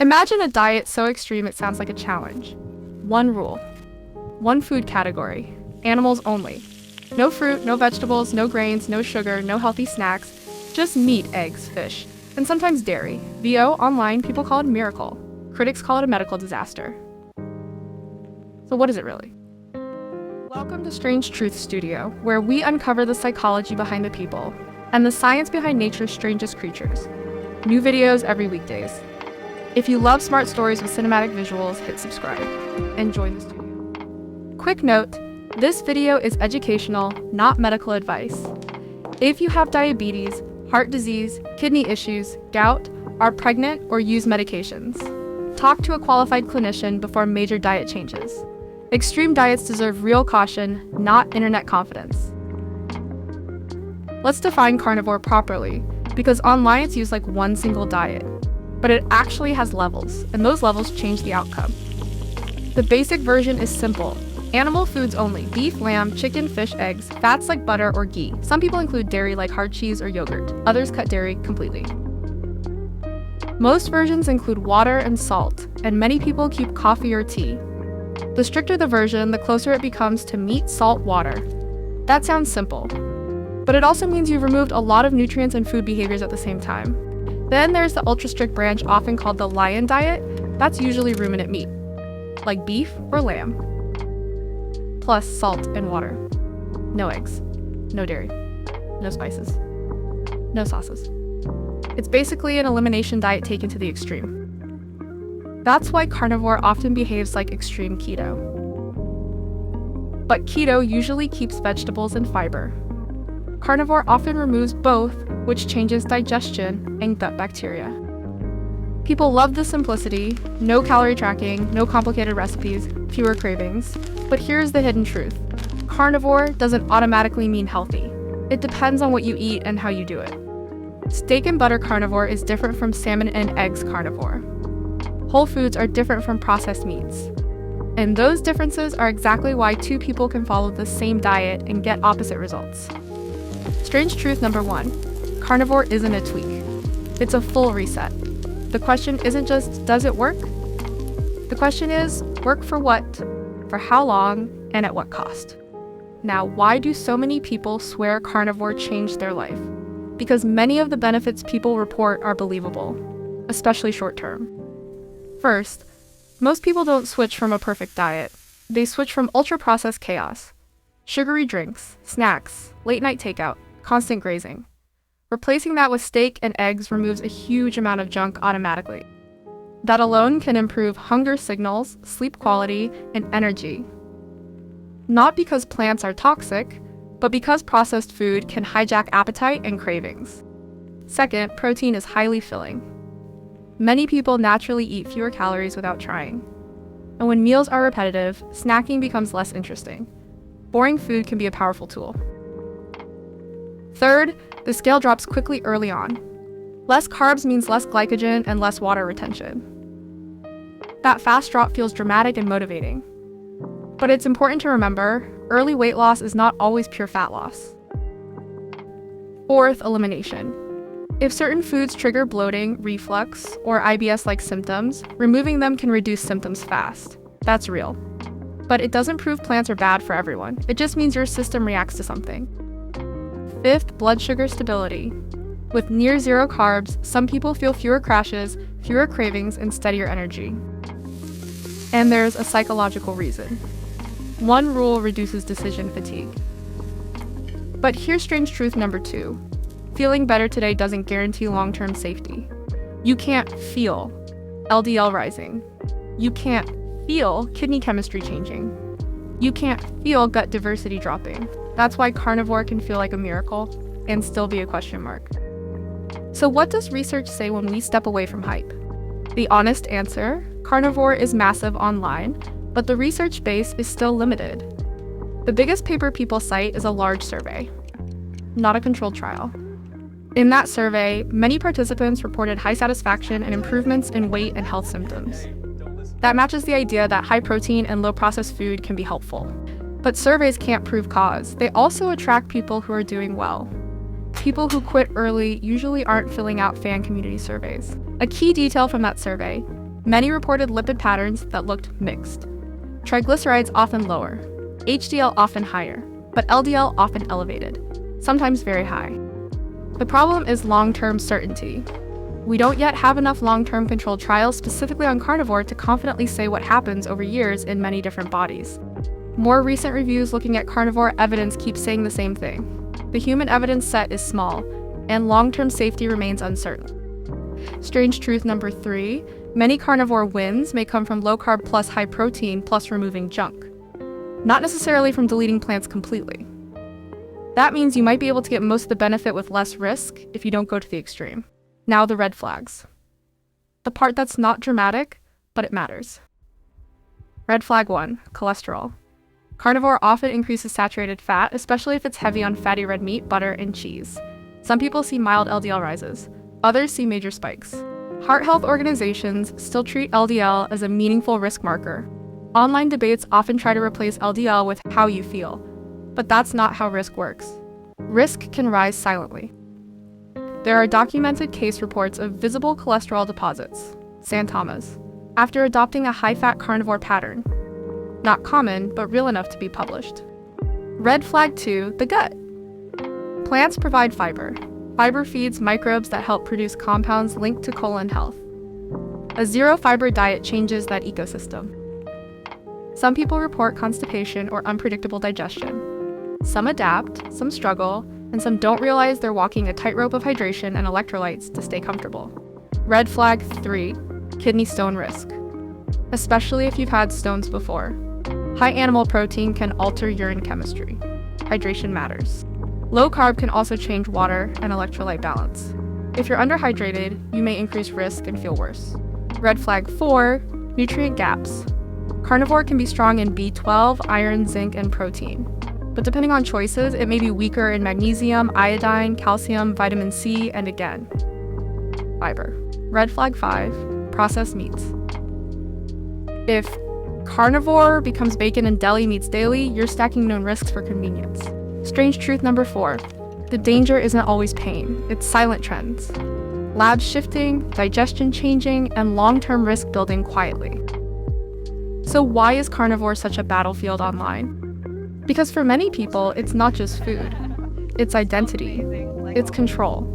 Imagine a diet so extreme it sounds like a challenge. One rule. One food category. Animals only. No fruit, no vegetables, no grains, no sugar, no healthy snacks. Just meat, eggs, fish, and sometimes dairy. VO, online, people call it a miracle. Critics call it a medical disaster. So what is it really? Welcome to Strange Truth Studio, where we uncover the psychology behind the people and the science behind nature's strangest creatures. New videos every weekdays. If you love smart stories with cinematic visuals, hit subscribe and join the studio. Quick note, this video is educational, not medical advice. If you have diabetes, heart disease, kidney issues, gout, are pregnant, or use medications, talk to a qualified clinician before major diet changes. Extreme diets deserve real caution, not internet confidence. Let's define carnivore properly, because online it's used like one single diet. But it actually has levels, and those levels change the outcome. The basic version is simple. Animal foods only: beef, lamb, chicken, fish, eggs, fats like butter or ghee. Some people include dairy like hard cheese or yogurt. Others cut dairy completely. Most versions include water and salt, and many people keep coffee or tea. The stricter the version, the closer it becomes to meat, salt, water. That sounds simple, but it also means you've removed a lot of nutrients and food behaviors at the same time. Then there's the ultra-strict branch, often called the lion diet. That's usually ruminant meat, like beef or lamb, plus salt and water. No eggs, no dairy, no spices, no sauces. It's basically an elimination diet taken to the extreme. That's why carnivore often behaves like extreme keto. But keto usually keeps vegetables and fiber. Carnivore often removes both, which changes digestion and gut bacteria. People love the simplicity, no calorie tracking, no complicated recipes, fewer cravings. But here's the hidden truth. Carnivore doesn't automatically mean healthy. It depends on what you eat and how you do it. Steak and butter carnivore is different from salmon and eggs carnivore. Whole foods are different from processed meats. And those differences are exactly why two people can follow the same diet and get opposite results. Strange truth number 1. Carnivore isn't a tweak. It's a full reset. The question isn't just, does it work? The question is, work for what, for how long, and at what cost? Now, why do so many people swear carnivore changed their life? Because many of the benefits people report are believable, especially short-term. First, most people don't switch from a perfect diet. They switch from ultra-processed chaos. Sugary drinks, snacks, late-night takeout, constant grazing. Replacing that with steak and eggs removes a huge amount of junk automatically. That alone can improve hunger signals, sleep quality, and energy. Not because plants are toxic, but because processed food can hijack appetite and cravings. Second, protein is highly filling. Many people naturally eat fewer calories without trying. And when meals are repetitive, snacking becomes less interesting. Boring food can be a powerful tool. Third, the scale drops quickly early on. Less carbs means less glycogen and less water retention. That fast drop feels dramatic and motivating. But it's important to remember, early weight loss is not always pure fat loss. Fourth, elimination. If certain foods trigger bloating, reflux, or IBS-like symptoms, removing them can reduce symptoms fast. That's real. But it doesn't prove plants are bad for everyone. It just means your system reacts to something. Fifth, blood sugar stability. With near zero carbs, some people feel fewer crashes, fewer cravings, and steadier energy. And there's a psychological reason. One rule reduces decision fatigue. But here's strange truth number 2. Feeling better today doesn't guarantee long-term safety. You can't feel LDL rising. You can't feel kidney chemistry changing. You can't feel gut diversity dropping. That's why carnivore can feel like a miracle and still be a question mark. So what does research say when we step away from hype? The honest answer, carnivore is massive online, but the research base is still limited. The biggest paper people cite is a large survey, not a controlled trial. In that survey, many participants reported high satisfaction and improvements in weight and health symptoms. That matches the idea that high protein and low processed food can be helpful. But surveys can't prove cause. They also attract people who are doing well. People who quit early usually aren't filling out fan community surveys. A key detail from that survey, Many reported lipid patterns that looked mixed. Triglycerides often lower, HDL often higher, but LDL often elevated, sometimes very high. The problem is long-term certainty. We don't yet have enough long-term controlled trials specifically on carnivore to confidently say what happens over years in many different bodies. More recent reviews looking at carnivore evidence keep saying the same thing. The human evidence set is small, and long-term safety remains uncertain. Strange truth number 3, many carnivore wins may come from low-carb plus high protein plus removing junk, not necessarily from deleting plants completely. That means you might be able to get most of the benefit with less risk if you don't go to the extreme. Now the red flags. The part that's not dramatic, but it matters. Red flag 1, cholesterol. Carnivore often increases saturated fat, especially if it's heavy on fatty red meat, butter, and cheese. Some people see mild LDL rises. Others see major spikes. Heart health organizations still treat LDL as a meaningful risk marker. Online debates often try to replace LDL with how you feel, but that's not how risk works. Risk can rise silently. There are documented case reports of visible cholesterol deposits, xanthomas, after adopting a high-fat carnivore pattern. Not common, but real enough to be published. Red flag 2, the gut. Plants provide fiber. Fiber feeds microbes that help produce compounds linked to colon health. A zero-fiber diet changes that ecosystem. Some people report constipation or unpredictable digestion. Some adapt, some struggle, and some don't realize they're walking a tightrope of hydration and electrolytes to stay comfortable. Red flag 3, kidney stone risk. Especially if you've had stones before. High animal protein can alter urine chemistry. Hydration matters. Low carb can also change water and electrolyte balance. If you're underhydrated, you may increase risk and feel worse. Red flag 4, nutrient gaps. Carnivore can be strong in B12, iron, zinc, and protein. But depending on choices, it may be weaker in magnesium, iodine, calcium, vitamin C, and again, fiber. Red flag 5, processed meats. If carnivore becomes bacon and deli meats daily, you're stacking known risks for convenience. Strange truth number 4, the danger isn't always pain, it's silent trends. Labs shifting, digestion changing, and long-term risk building quietly. So why is carnivore such a battlefield online? Because for many people, it's not just food. It's identity. It's control.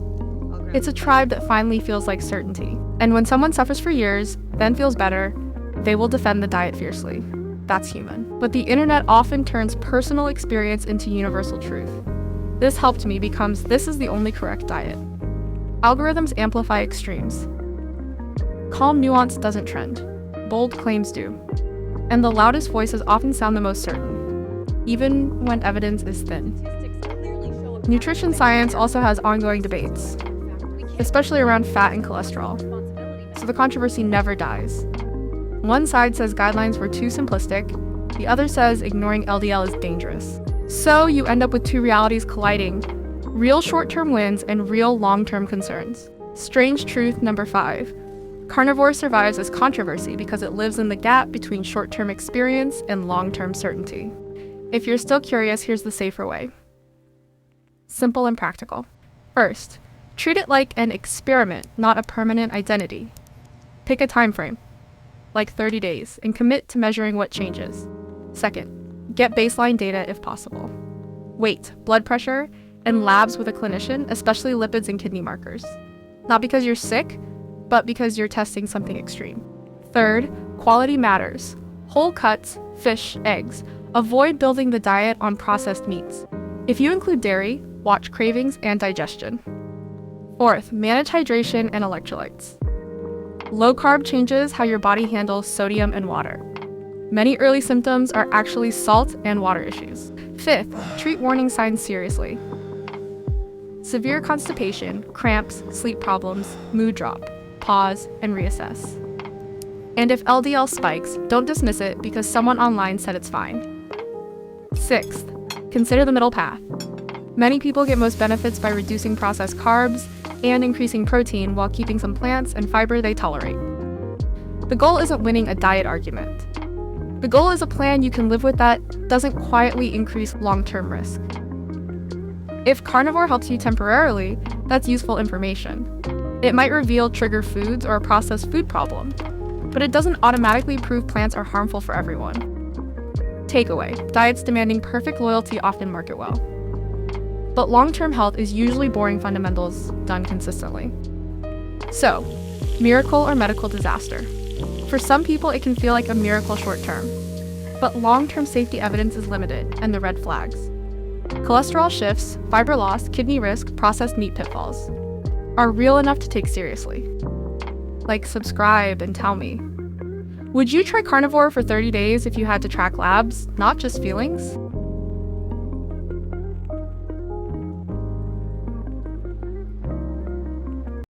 It's a tribe that finally feels like certainty. And when someone suffers for years, then feels better, they will defend the diet fiercely. That's human. But the internet often turns personal experience into universal truth. This helped me becomes this is the only correct diet. Algorithms amplify extremes. Calm nuance doesn't trend. Bold claims do. And the loudest voices often sound the most certain, even when evidence is thin. Nutrition science also has ongoing debates, especially around fat and cholesterol, so the controversy never dies. One side says guidelines were too simplistic, the other says ignoring LDL is dangerous. So you end up with two realities colliding, real short-term wins and real long-term concerns. Strange truth number 5. Carnivore survives as controversy because it lives in the gap between short-term experience and long-term certainty. If you're still curious, here's the safer way. Simple and practical. First, treat it like an experiment, not a permanent identity. Pick a time frame, like 30 days, and commit to measuring what changes. Second, get baseline data if possible. Weight, blood pressure, and labs with a clinician, especially lipids and kidney markers. Not because you're sick, but because you're testing something extreme. Third, quality matters. Whole cuts, fish, eggs. Avoid building the diet on processed meats. If you include dairy, watch cravings and digestion. Fourth, manage hydration and electrolytes. Low carb changes how your body handles sodium and water. Many early symptoms are actually salt and water issues. Fifth, treat warning signs seriously. Severe constipation, cramps, sleep problems, mood drop. Pause and reassess. And if LDL spikes, don't dismiss it because someone online said it's fine. Sixth, consider the middle path. Many people get most benefits by reducing processed carbs and increasing protein while keeping some plants and fiber they tolerate. The goal isn't winning a diet argument. The goal is a plan you can live with that doesn't quietly increase long-term risk. If carnivore helps you temporarily, that's useful information. It might reveal trigger foods or a processed food problem. but it doesn't automatically prove plants are harmful for everyone. Takeaway: diets demanding perfect loyalty often market well. But long-term health is usually boring fundamentals done consistently. So, miracle or medical disaster? For some people, it can feel like a miracle short-term, but long-term safety evidence is limited, and the red flags. Cholesterol shifts, fiber loss, kidney risk, processed meat pitfalls are real enough to take seriously. Like, subscribe and tell me. Would you try carnivore for 30 days if you had to track labs, not just feelings?